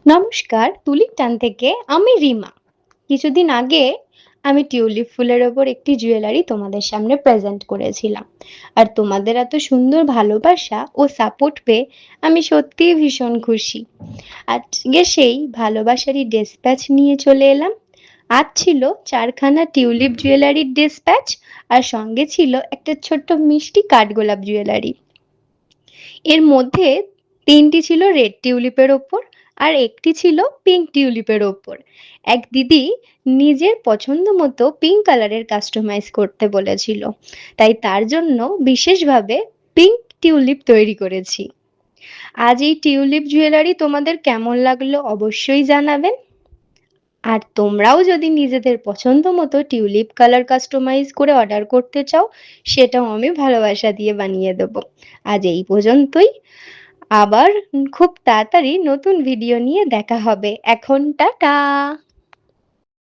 নমস্কার, তুলির টান থেকে আমি রিমা। কিছুদিন আগে আমি টিউলিপ ফুলের ওপর একটি জুয়েলারি তোমাদের সামনে প্রেজেন্ট করেছিলাম। আর তোমাদের এত সুন্দর ভালোবাসা ও সাপোর্ট পেয়ে আমি সত্যিই ভীষণ খুশি। আজকে সেই ভালোবাসারই ডেসপ্যাচ নিয়ে চলে এলাম। আজ ছিল চারখানা টিউলিপ জুয়েলারির ডেসপ্যাচ, আর সঙ্গে ছিল একটা ছোট্ট মিষ্টি কাঠগোলাপ জুয়েলারি। এর মধ্যে ৩টি ছিল রেড টিউলিপের ওপর, আর একটি ছিল পিঙ্ক টিউলিপের ওপর। এক দিদি নিজের পছন্দ মতো পিঙ্ক কালারের কাস্টমাইজ করতে বলেছিল, তাই তার জন্য বিশেষভাবে পিঙ্ক টিউলিপ তৈরি করেছি। আজ এই টিউলিপ জুয়েলারি তোমাদের কেমন লাগলো অবশ্যই জানাবেন। আর তোমরাও যদি নিজেদের পছন্দ মতো টিউলিপ কালার কাস্টমাইজ করে অর্ডার করতে চাও, সেটাও আমি ভালোবাসা দিয়ে বানিয়ে দেবো। আজ এই পর্যন্তই। আবার খুব তাড়াতাড়ি নতুন ভিডিও নিয়ে দেখা হবে। এখন টাটা।